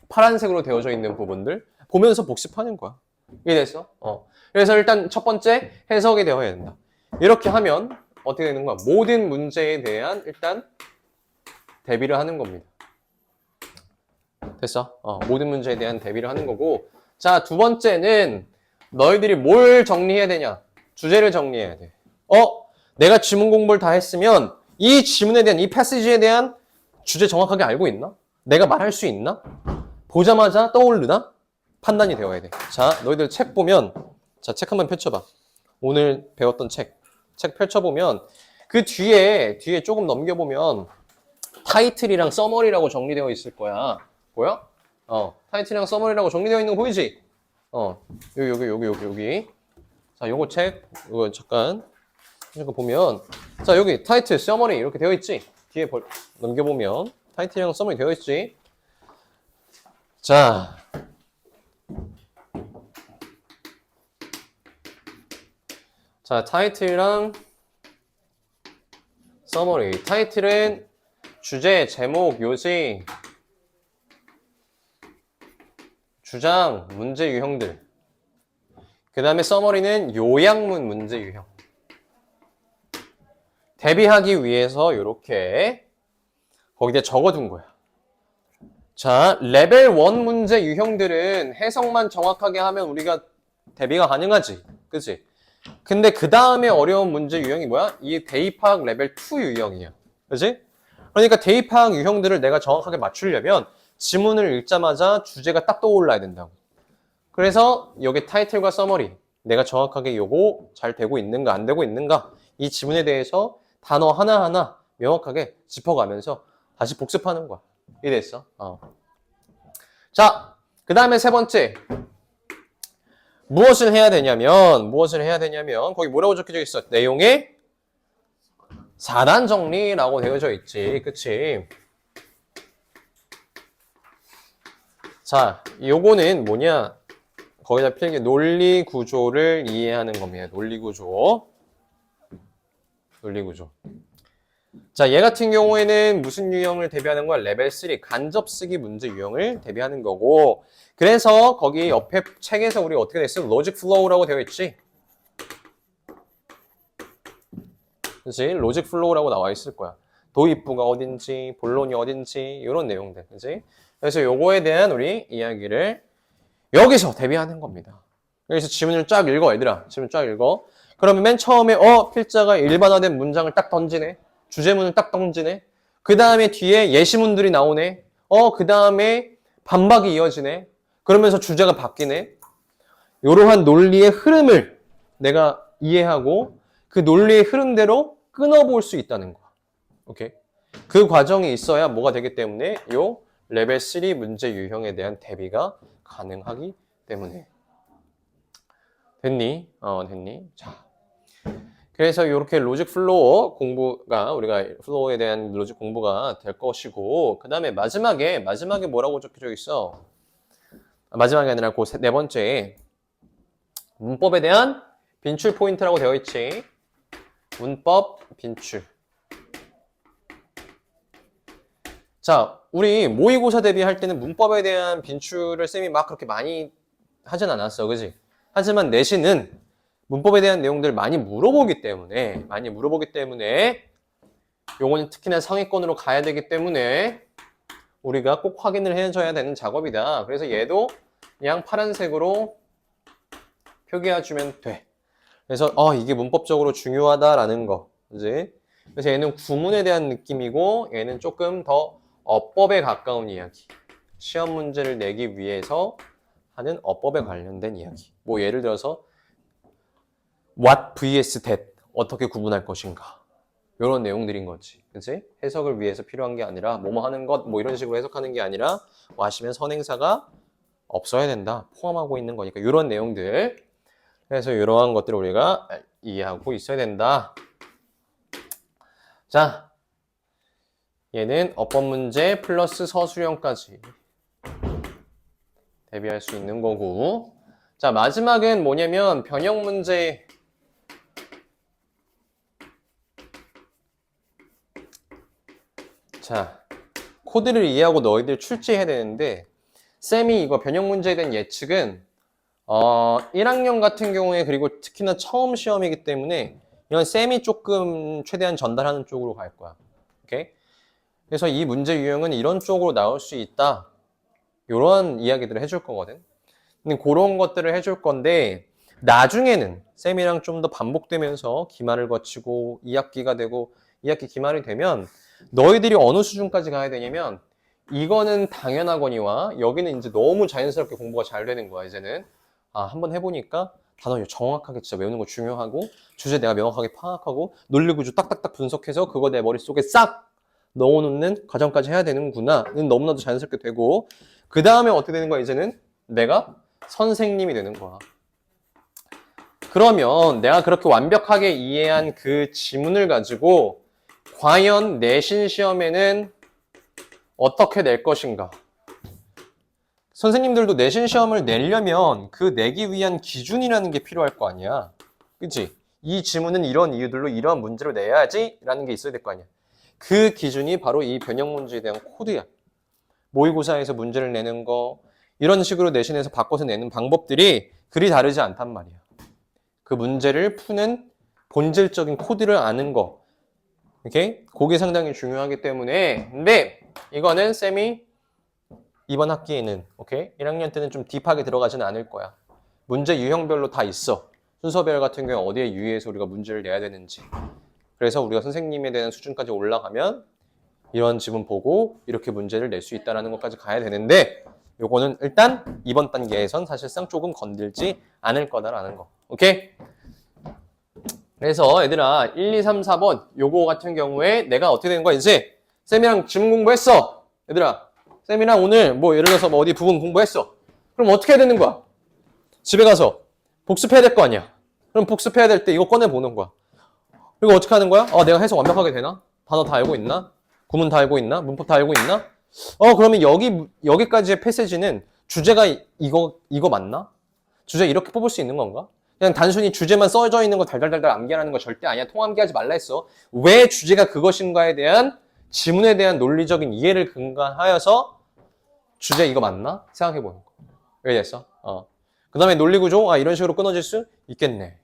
파란색으로 되어져 있는 부분들 보면서 복습하는 거야. 이해됐어? 그래서 일단 첫 번째 해석이 되어야 된다. 이렇게 하면 어떻게 되는 거야? 모든 문제에 대한 일단 대비를 하는 겁니다. 됐어? 모든 문제에 대한 대비를 하는 거고 자, 두 번째는 너희들이 뭘 정리해야 되냐? 주제를 정리해야 돼. 내가 지문 공부를 다 했으면 이 지문에 대한 이 패시지에 대한 주제 정확하게 알고 있나? 내가 말할 수 있나? 보자마자 떠오르나? 판단이 되어야 돼. 자, 너희들 책 보면 자, 책 한번 펼쳐봐. 오늘 배웠던 책 펼쳐보면 그 뒤에 조금 넘겨보면 타이틀이랑 서머리라고 정리되어 있을 거야. 보여? 타이틀이랑 서머리라고 정리되어 있는 거 보이지? 여기. 자, 요거 이거 잠깐 보면, 자, 여기 타이틀, 서머리 이렇게 되어 있지? 뒤에 넘겨보면 타이틀이랑 서머리 되어 있지? 자, 타이틀이랑 서머리. 타이틀은 주제, 제목, 요지, 주장, 문제 유형들. 그 다음에 서머리는 요약문 문제 유형. 대비하기 위해서 이렇게 거기다 적어둔 거야. 자, 레벨 1 문제 유형들은 해석만 정확하게 하면 우리가 대비가 가능하지. 그치? 근데 그 다음에 어려운 문제 유형이 뭐야? 이 대입학 레벨 2 유형이야. 그치? 그러니까 대입학 유형들을 내가 정확하게 맞추려면 지문을 읽자마자 주제가 딱 떠올라야 된다고. 그래서 여기 타이틀과 서머리, 내가 정확하게 요거 잘 되고 있는가 안 되고 있는가, 이 지문에 대해서 단어 하나하나 명확하게 짚어가면서 다시 복습하는 거야. 이해됐어? 자, 그 다음에 세 번째. 무엇을 해야 되냐면 거기 뭐라고 적혀져 있어? 내용의 4단 정리라고 되어져 있지. 그치? 자, 요거는 뭐냐? 거기다 필기 논리 구조를 이해하는 겁니다. 논리 구조. 자, 얘 같은 경우에는 무슨 유형을 대비하는 거야? 레벨 3 간접 쓰기 문제 유형을 대비하는 거고, 그래서 거기 옆에 책에서 우리 어떻게 됐어? 로직 플로우라고 되어 있지? 그치? 로직 플로우라고 나와 있을 거야. 도입부가 어딘지, 본론이 어딘지, 이런 내용들. 그치? 그래서 요거에 대한 우리 이야기를 여기서 대비하는 겁니다. 그래서 지문을 쫙 읽어, 얘들아. 지문 쫙 읽어. 그러면 맨 처음에 필자가 일반화된 문장을 딱 던지네. 주제문을 딱 던지네. 그 다음에 뒤에 예시문들이 나오네. 그 다음에 반박이 이어지네. 그러면서 주제가 바뀌네. 이러한 논리의 흐름을 내가 이해하고 그 논리의 흐름대로 끊어볼 수 있다는 거야. 오케이? 그 과정이 있어야 뭐가 되기 때문에 요 레벨 3 문제 유형에 대한 대비가 가능하기 때문에. 됐니? 됐니? 자. 그래서 이렇게 로직 플로어 공부가, 우리가 플로어에 대한 로직 공부가 될 것이고, 그 다음에 마지막에 뭐라고 적혀져 있어? 마지막이 아니라 그 네 번째. 문법에 대한 빈출 포인트라고 되어 있지. 문법 빈출. 자, 우리 모의고사 대비할 때는 문법에 대한 빈출을 쌤이 막 그렇게 많이 하진 않았어. 그지? 하지만 내신은 문법에 대한 내용들을 많이 물어보기 때문에 요거는 특히나 상위권으로 가야 되기 때문에 우리가 꼭 확인을 해줘야 되는 작업이다. 그래서 얘도 그냥 파란색으로 표기해주면 돼. 그래서 이게 문법적으로 중요하다라는 거. 그지? 그래서 얘는 구문에 대한 느낌이고 얘는 조금 더 어법에 가까운 이야기. 시험 문제를 내기 위해서 하는 어법에 관련된 이야기. 뭐 예를 들어서 what vs that 어떻게 구분할 것인가. 이런 내용들인 거지. 그치? 해석을 위해서 필요한 게 아니라 뭐뭐 하는 것 뭐 이런 식으로 해석하는 게 아니라 what이면 선행사가 없어야 된다. 포함하고 있는 거니까 이런 내용들. 그래서 이러한 것들을 우리가 이해하고 있어야 된다. 자, 얘는 어법 문제 플러스 서술형까지 대비할 수 있는 거고. 자, 마지막은 뭐냐면 변형 문제. 자, 코드를 이해하고 너희들 출제해야 되는데 쌤이 이거 변형 문제에 대한 예측은 1학년 같은 경우에 그리고 특히나 처음 시험이기 때문에 이건 쌤이 조금 최대한 전달하는 쪽으로 갈 거야. 오케이? 그래서 이 문제 유형은 이런 쪽으로 나올 수 있다. 이런 이야기들을 해줄 거거든. 근데 그런 것들을 해줄 건데 나중에는 쌤이랑 좀 더 반복되면서 기말을 거치고 2학기가 되고 2학기 기말이 되면 너희들이 어느 수준까지 가야 되냐면 이거는 당연하거니와 여기는 이제 너무 자연스럽게 공부가 잘 되는 거야. 이제는 한번 해보니까 단어 정확하게 진짜 외우는 거 중요하고 주제 내가 명확하게 파악하고 논리 구조 딱딱딱 분석해서 그거 내 머릿속에 싹 넣어놓는 과정까지 해야 되는구나는 너무나도 자연스럽게 되고 그 다음에 어떻게 되는 거야? 이제는 내가 선생님이 되는 거야. 그러면 내가 그렇게 완벽하게 이해한 그 지문을 가지고 과연 내신 시험에는 어떻게 낼 것인가? 선생님들도 내신 시험을 내려면 그 내기 위한 기준이라는 게 필요할 거 아니야. 그치? 이 지문은 이런 이유들로 이러한 문제를 내야지 라는 게 있어야 될 거 아니야. 그 기준이 바로 이 변형 문제에 대한 코드야. 모의고사에서 문제를 내는 거, 이런 식으로 내신에서 바꿔서 내는 방법들이 그리 다르지 않단 말이야. 그 문제를 푸는 본질적인 코드를 아는 거. 오케이? 그게 상당히 중요하기 때문에. 근데 이거는 쌤이 이번 학기에는, 오케이? 1학년 때는 좀 딥하게 들어가지는 않을 거야. 문제 유형별로 다 있어. 순서별 같은 경우 어디에 유의해서 우리가 문제를 내야 되는지. 그래서 우리가 선생님에 대한 수준까지 올라가면 이런 지문 보고 이렇게 문제를 낼 수 있다는 것까지 가야 되는데 요거는 일단 이번 단계에선 사실상 조금 건들지 않을 거다라는 거. 오케이? 그래서 얘들아 1, 2, 3, 4번 요거 같은 경우에 내가 어떻게 되는 거야 이제? 쌤이랑 지문 공부했어. 얘들아 쌤이랑 오늘 뭐 예를 들어서 뭐 어디 부분 공부했어. 그럼 어떻게 해야 되는 거야? 집에 가서 복습해야 될 거 아니야. 그럼 복습해야 될 때 이거 꺼내보는 거야. 그리고 어떻게 하는 거야? 내가 해석 완벽하게 되나? 단어 다 알고 있나? 구문 다 알고 있나? 문법 다 알고 있나? 그러면 여기까지의 패시지는 주제가 이거 맞나? 주제 이렇게 뽑을 수 있는 건가? 그냥 단순히 주제만 써져 있는 거 달달달달 암기하는 거 절대 아니야. 통암기하지 말라 했어. 왜 주제가 그것인가에 대한 지문에 대한 논리적인 이해를 근간하여서 주제 이거 맞나? 생각해 보는 거. 왜 됐어? 그 다음에 논리구조? 이런 식으로 끊어질 수 있겠네.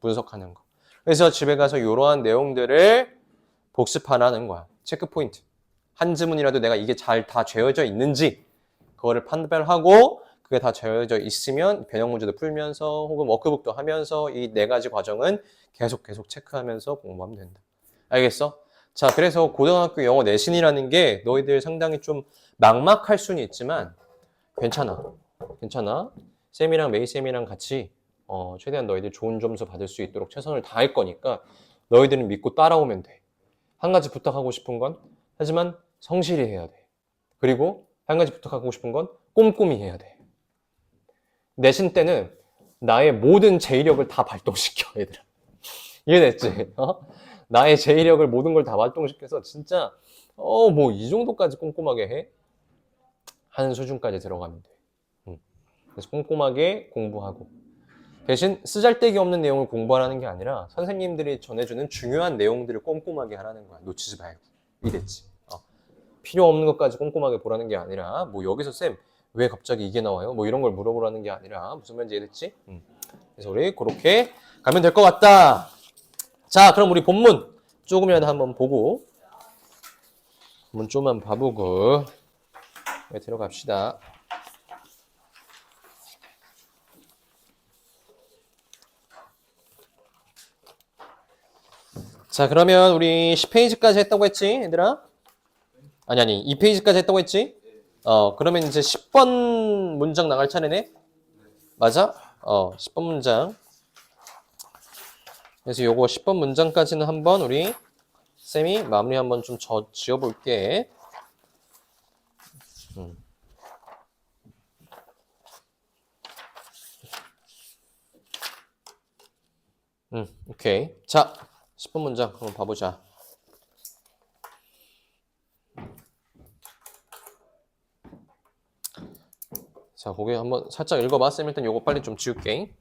분석하는 거. 그래서 집에 가서 이러한 내용들을 복습하라는 거야. 체크 포인트. 한 지문이라도 내가 이게 잘 다 죄어져 있는지 그거를 판별하고 그게 다 죄어져 있으면 변형 문제도 풀면서 혹은 워크북도 하면서 이 4가지 과정은 계속 체크하면서 공부하면 된다. 알겠어? 자, 그래서 고등학교 영어 내신이라는 게 너희들 상당히 좀 막막할 수는 있지만 괜찮아. 쌤이랑 메이쌤이랑 같이 최대한 너희들 좋은 점수 받을 수 있도록 최선을 다할 거니까 너희들은 믿고 따라오면 돼. 한 가지 부탁하고 싶은 건 하지만 성실히 해야 돼. 그리고 한 가지 부탁하고 싶은 건 꼼꼼히 해야 돼. 내신 때는 나의 모든 제의력을 다 발동시켜, 얘들아. 이해됐지? 나의 제의력을 모든 걸 다 발동시켜서 진짜 뭐 이 정도까지 꼼꼼하게 해? 하는 수준까지 들어가면 돼. 그래서 꼼꼼하게 공부하고 대신 쓰잘데기 없는 내용을 공부하라는 게 아니라 선생님들이 전해주는 중요한 내용들을 꼼꼼하게 하라는 거야. 놓치지 말고. 이랬지. 필요 없는 것까지 꼼꼼하게 보라는 게 아니라 뭐 여기서 쌤 왜 갑자기 이게 나와요? 뭐 이런 걸 물어보라는 게 아니라 무슨 말인지 이해됐지? 그래서 우리 그렇게 가면 될 것 같다. 자, 그럼 우리 본문 조금이라도 한번 보고 본문 좀만 봐보고 들어갑시다. 자, 그러면 우리 10페이지까지 했다고 했지, 얘들아? 아니, 2페이지까지 했다고 했지? 그러면 이제 10번 문장 나갈 차례네? 맞아? 10번 문장. 그래서 요거 10번 문장까지는 한번 우리 쌤이 마무리 한번 좀 지어볼게. 오케이. 자, 10번 문장 한번 봐보자. 자, 거기 한번 살짝 읽어봐. 쌤 일단 요거 빨리 좀 지울게.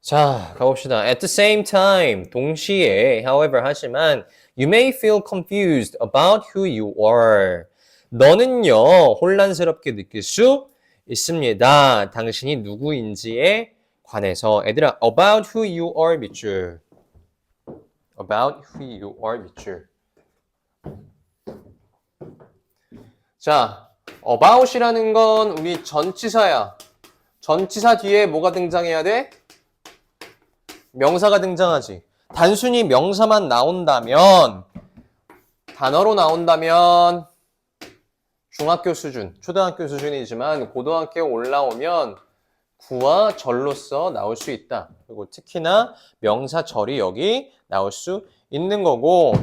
자, 가봅시다. At the same time, 동시에, however, 하지만 you may feel confused about who you are. 너는요, 혼란스럽게 느낄 수 있습니다. 당신이 누구인지에 관해서. 애들아, about who you are 밑줄. about who you are 밑줄. 자, about이라는 건 우리 전치사야. 전치사 뒤에 뭐가 등장해야 돼? 명사가 등장하지. 단순히 명사만 나온다면, 단어로 나온다면 중학교 수준, 초등학교 수준이지만 고등학교에 올라오면 구와 절로서 나올 수 있다. 그리고 특히나 명사 절이 여기 나올 수 있는 거고.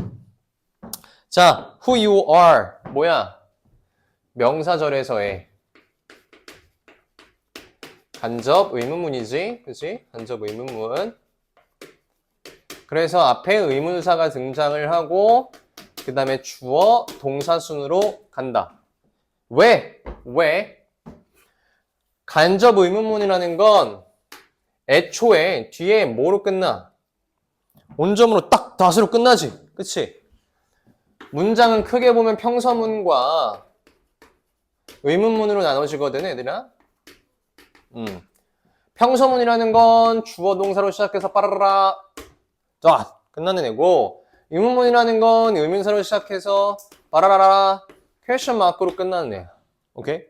자, who you are 뭐야? 명사절에서의 간접 의문문이지, 그치? 간접 의문문. 그래서 앞에 의문사가 등장을 하고 그 다음에 주어 동사순으로 간다. 왜? 간접 의문문이라는 건 애초에 뒤에 뭐로 끝나? 온점으로 딱 닷으로 끝나지, 그치? 문장은 크게 보면 평서문과 의문문으로 나눠지거든, 얘들아. 평서문이라는 건 주어 동사로 시작해서 빠라라 끝나는 애고, 의문문이라는 건 의문사로 시작해서 빠라라라 퀘스천 마크로 끝나는 애야. 오케이?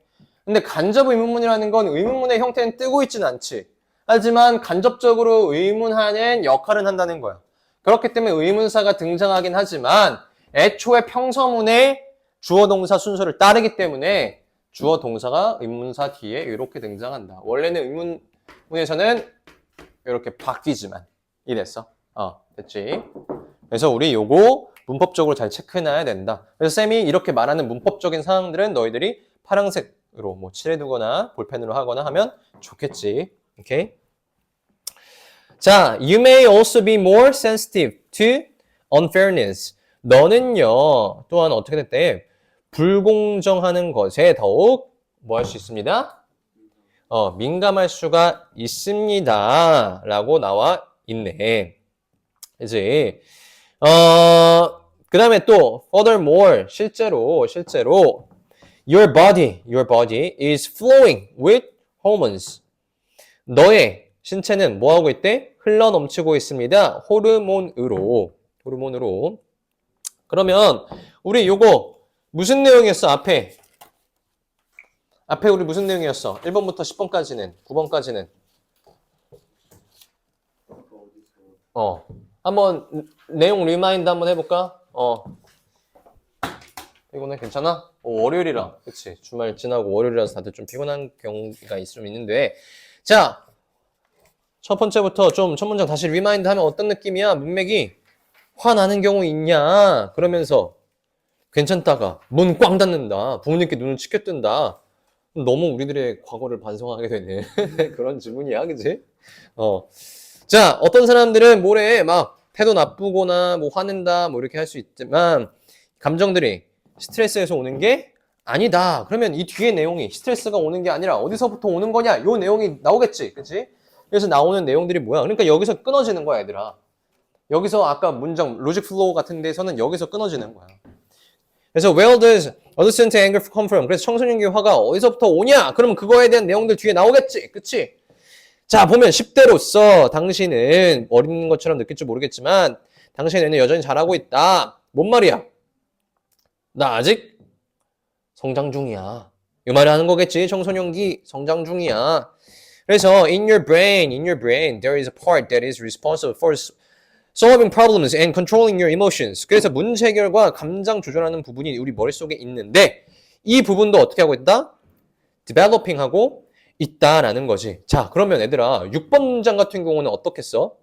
근데 간접 의문문이라는 건 의문문의 형태는 뜨고 있진 않지. 하지만 간접적으로 의문하는 역할은 한다는 거야. 그렇기 때문에 의문사가 등장하긴 하지만 애초에 평서문의 주어 동사 순서를 따르기 때문에 주어 동사가 의문사 뒤에 이렇게 등장한다. 원래는 의문문에서는 이렇게 바뀌지만 이랬어. 됐지? 그래서 우리 요거 문법적으로 잘 체크해놔야 된다. 그래서 쌤이 이렇게 말하는 문법적인 사항들은 너희들이 파란색으로 뭐 칠해두거나 볼펜으로 하거나 하면 좋겠지. 오케이? 자, you may also be more sensitive to unfairness. 너는요, 또한 어떻게 됐대? 불공정하는 것에 더욱 뭐 할 수 있습니다? 민감할 수가 있습니다. 라고 나와 있네. 그치? 그 다음에 또, furthermore, 실제로, your body is flowing with hormones. 너의 신체는 뭐 하고 있대? 흘러 넘치고 있습니다. 호르몬으로. 그러면, 우리 요거, 무슨 내용이었어, 앞에 우리 무슨 내용이었어? 1번부터 10번까지는, 9번까지는. 한번 내용 리마인드 한번 해볼까? 이거는 괜찮아? 월요일이라, 그치? 주말 지나고 월요일이라서 다들 좀 피곤한 경우가 좀 있는데. 자, 첫 번째부터 좀 첫 문장 다시 리마인드 하면 어떤 느낌이야? 문맥이 화나는 경우 있냐? 그러면서 괜찮다가 문 꽝 닫는다. 부모님께 눈을 치켜뜬다. 너무 우리들의 과거를 반성하게 되는 그런 질문이야, 그치? 자, 어떤 사람들은 뭐래? 막 태도 나쁘거나 뭐 화낸다 뭐 이렇게 할 수 있지만 감정들이 스트레스에서 오는 게 아니다. 그러면 이 뒤에 내용이 스트레스가 오는 게 아니라 어디서부터 오는 거냐? 요 내용이 나오겠지. 그치? 그래서 나오는 내용들이 뭐야? 그러니까 여기서 끊어지는 거야, 얘들아. 여기서 아까 문장 로직 플로우 같은 데서는 여기서 끊어지는 거야. 그래서 where does adolescent anger come from? 그래서 청소년기의 화가 어디서부터 오냐? 그러면 그거에 대한 내용들 뒤에 나오겠지. 그치? 자, 보면 10대로서 당신은 어린 것처럼 느낄지 모르겠지만 당신의 뇌는 여전히 잘하고 있다. 뭔 말이야? 나 아직 성장 중이야. 이 말을 하는 거겠지. 청소년기 성장 중이야. 그래서 in your brain, there is a part that is responsible for solving problems and controlling your emotions. 그래서 문제 해결과 감정 조절하는 부분이 우리 머릿속에 있는데 이 부분도 어떻게 하고 있다? developing 하고 있다라는 거지. 자, 그러면 얘들아 6번 문장 같은 경우는 어떻게 써?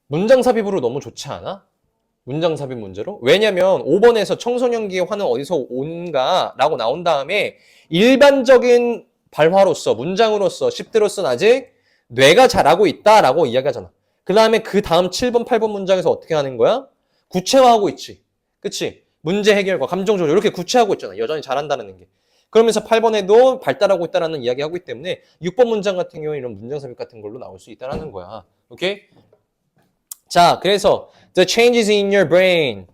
문장 삽입으로 너무 좋지 않아? 문장 삽입 문제로? 왜냐면 5번에서 청소년기의 화는 어디서 온가 라고 나온 다음에 일반적인 발화로서 문장으로서 10대로서는 아직 뇌가 자라고 있다라고 이야기하잖아. 그 다음에 그 다음 7번, 8번 문장에서 어떻게 하는 거야? 구체화하고 있지. 그치? 문제 해결과 감정 조절 이렇게 구체화하고 있잖아. 여전히 잘한다는 게. 그러면서 8번에도 발달하고 있다는 이야기 하고 있기 때문에 6번 문장 같은 경우는 이런 문장 삽입 같은 걸로 나올 수 있다는 거야. 오케이? 자, 그래서 the changes in your brain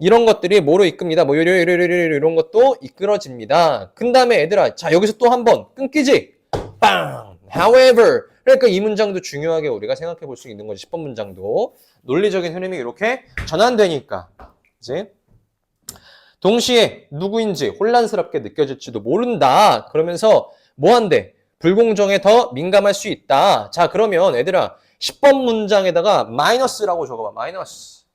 이런 것들이 뭐로 이끕니다. 뭐 이런 것도 이끌어집니다. 그 다음에 얘들아, 자 여기서 또 한 번 끊기지? 빵! However 그러니까 이 문장도 중요하게 우리가 생각해 볼 수 있는 거지. 10번 문장도 논리적인 흐름이 이렇게 전환되니까 그치? 동시에 누구인지 혼란스럽게 느껴질지도 모른다. 그러면서 뭐 한대? 불공정에 더 민감할 수 있다. 자, 그러면 얘들아 10번 문장에다가 마이너스라고 적어봐. 마이너스.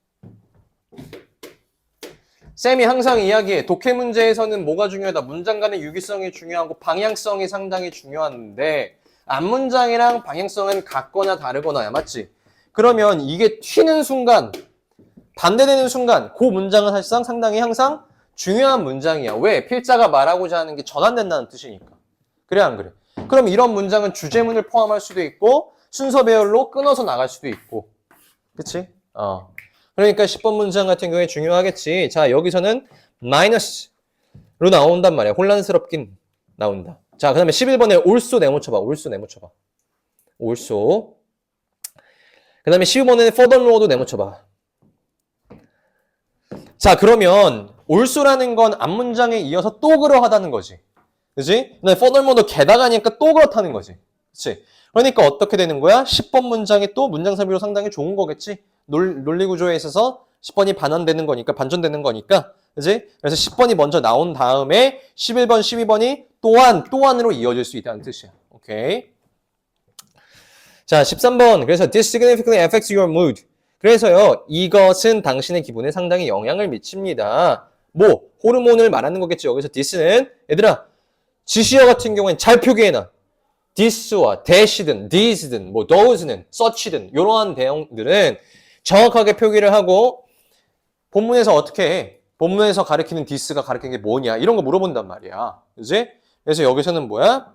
쌤이 항상 이야기해. 독해 문제에서는 뭐가 중요하다? 문장 간의 유기성이 중요하고 방향성이 상당히 중요한데 앞문장이랑 방향성은 같거나 다르거나야, 맞지? 그러면 이게 튀는 순간, 반대되는 순간 그 문장은 사실상 상당히 항상 중요한 문장이야. 왜? 필자가 말하고자 하는 게 전환된다는 뜻이니까. 그래 안 그래? 그럼 이런 문장은 주제문을 포함할 수도 있고 순서 배열로 끊어서 나갈 수도 있고. 그치? 그러니까 10번 문장 같은 경우에 중요하겠지. 자, 여기서는 마이너스로 나온단 말이야. 혼란스럽긴 나온다. 자, 그 다음에 11번에 also 네모쳐봐. also 네모쳐봐. also. 그 다음에 12번에는 furthermore도 네모쳐봐. 자, 그러면 also라는 건 앞문장에 이어서 또 그러하다는 거지. 그치? 근데 furthermore도 게다가니까 또 그렇다는 거지. 그치? 그러니까 어떻게 되는 거야? 10번 문장이 또 문장 삽입으로 상당히 좋은 거겠지? 논리 구조에 있어서 10번이 반환되는 거니까, 반전되는 거니까. 그치? 그래서 10번이 먼저 나온 다음에 11번, 12번이 또한으로 이어질 수 있다는 뜻이야. 오케이. 자, 13번. 그래서 this significantly affects your mood. 그래서요, 이것은 당신의 기분에 상당히 영향을 미칩니다. 뭐, 호르몬을 말하는 거겠죠. 여기서 this는, 얘들아, 지시어 같은 경우엔 잘 표기해놔. this와 that이든, these든, 뭐, those는, such든, 이러한 대형들은 정확하게 표기를 하고, 본문에서 어떻게 해? 본문에서 가리키는 this가 가리키는 게 뭐냐? 이런 거 물어본단 말이야. 그지? 그래서 여기서는 뭐야?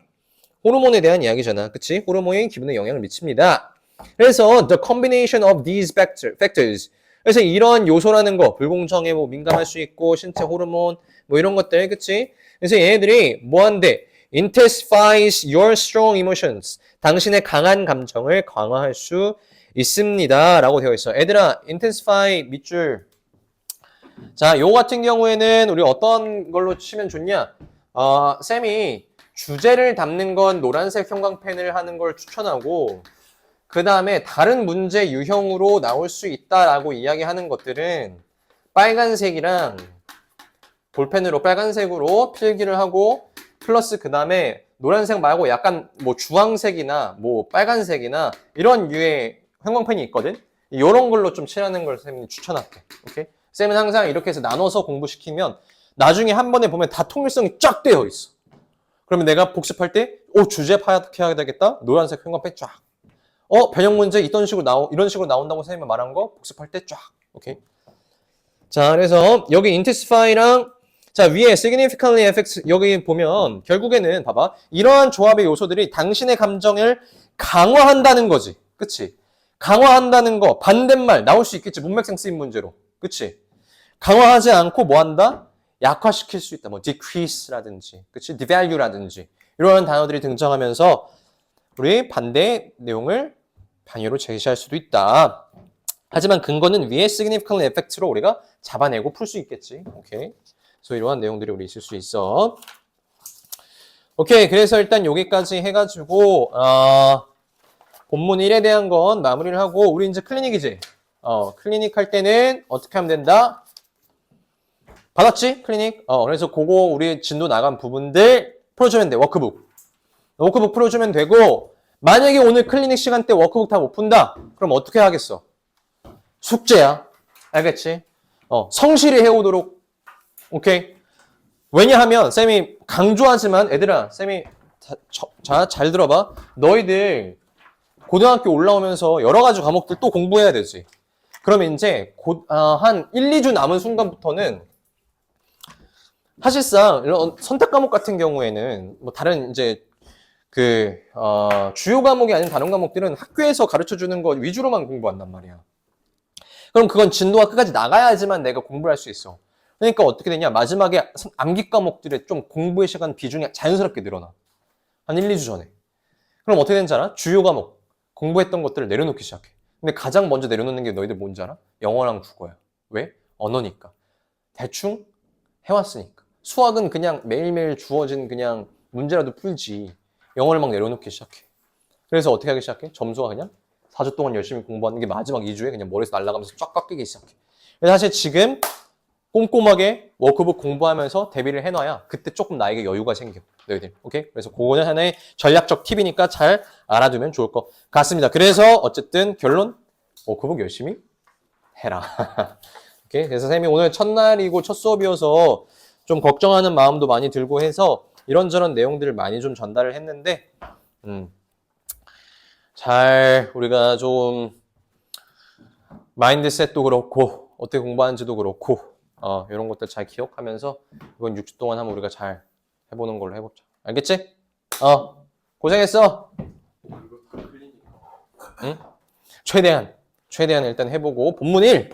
호르몬에 대한 이야기잖아. 그치? 호르몬이 기분에 영향을 미칩니다. 그래서 the combination of these factors. 그래서 이런 요소라는 거, 불공정에 뭐 민감할 수 있고, 신체 호르몬, 뭐 이런 것들, 그치? 그래서 얘네들이 뭐 한대? intensifies your strong emotions. 당신의 강한 감정을 강화할 수 있습니다. 라고 되어 있어. 얘들아, intensify 밑줄. 자, 요 같은 경우에는 우리 어떤 걸로 치면 좋냐? 쌤이 주제를 담는 건 노란색 형광펜을 하는 걸 추천하고, 그 다음에 다른 문제 유형으로 나올 수 있다라고 이야기하는 것들은 빨간색이랑 볼펜으로 빨간색으로 필기를 하고, 플러스 그 다음에 노란색 말고 약간 뭐 주황색이나 뭐 빨간색이나 이런 류의 형광펜이 있거든? 이런 걸로 좀 칠하는 걸 쌤이 추천할게. 오케이? 쌤은 항상 이렇게 해서 나눠서 공부시키면 나중에 한 번에 보면 다 통일성이 쫙 되어 있어. 그러면 내가 복습할 때, 주제 파악해야 되겠다? 노란색 형광펜 쫙. 변형 문제 이런 식으로 나온다고 선생님이 말한 거 복습할 때 쫙. 오케이? 자, 그래서 여기 intensify랑 자, 위에 significantly affects 여기 보면 결국에는 봐봐. 이러한 조합의 요소들이 당신의 감정을 강화한다는 거지. 그치? 강화한다는 거 반대말 나올 수 있겠지. 문맥상 쓰인 문제로. 그치? 강화하지 않고 뭐 한다? 약화시킬 수 있다. 뭐 decrease라든지, 그치? devalue라든지 이런 단어들이 등장하면서 우리 반대 내용을 방해로 제시할 수도 있다. 하지만 근거는 위에 significantly affect로 우리가 잡아내고 풀 수 있겠지. 오케이. 그래서 이러한 내용들이 우리 있을 수 있어. 오케이. 그래서 일단 여기까지 해가지고 본문 1에 대한 건 마무리를 하고 우리 이제 클리닉이지. 클리닉 할 때는 어떻게 하면 된다? 받았지? 클리닉? 그래서 그거 우리 진도 나간 부분들 풀어주면 돼. 워크북 풀어주면 되고 만약에 오늘 클리닉 시간 때 워크북 다 못 푼다? 그럼 어떻게 하겠어? 숙제야. 알겠지? 성실히 해오도록. 오케이? 왜냐하면 쌤이 강조하지만 애들아 쌤이 잘 들어봐. 너희들 고등학교 올라오면서 여러 가지 과목들 또 공부해야 되지. 그러면 이제 한 1, 2주 남은 순간부터는 사실상 이런 선택 과목 같은 경우에는 뭐 다른 이제 주요 과목이 아닌 다른 과목들은 학교에서 가르쳐 주는 것 위주로만 공부한단 말이야. 그럼 그건 진도가 끝까지 나가야지만 내가 공부를 할 수 있어. 그러니까 어떻게 되냐? 마지막에 암기 과목들의 좀 공부의 시간 비중이 자연스럽게 늘어나. 한 1, 2주 전에. 그럼 어떻게 되는지 알아? 주요 과목, 공부했던 것들을 내려놓기 시작해. 근데 가장 먼저 내려놓는 게 너희들 뭔지 알아? 영어랑 국어야. 왜? 언어니까. 대충 해왔으니까. 수학은 그냥 매일매일 주어진 그냥 문제라도 풀지. 영어를 막 내려놓기 시작해. 그래서 어떻게 하기 시작해? 점수가 그냥 4주 동안 열심히 공부하는 게 마지막 2주에 그냥 머리에서 날아가면서 쫙 깎이기 시작해. 그래서 사실 지금 꼼꼼하게 워크북 공부하면서 대비를 해놔야 그때 조금 나에게 여유가 생겨. 너희들. 오케이? 그래서 그거는 하나의 전략적 팁이니까 잘 알아두면 좋을 것 같습니다. 그래서 어쨌든 결론 워크북 열심히 해라. 오케이? 그래서 쌤이 오늘 첫날이고 첫 수업이어서 좀 걱정하는 마음도 많이 들고 해서 이런저런 내용들을 많이 좀 전달을 했는데 잘 우리가 좀 마인드셋도 그렇고 어떻게 공부하는지도 그렇고 이런 것들 잘 기억하면서 이번 6주 동안 한번 우리가 잘 해보는 걸로 해보자. 알겠지? 고생했어. 응? 최대한 일단 해보고 본문 1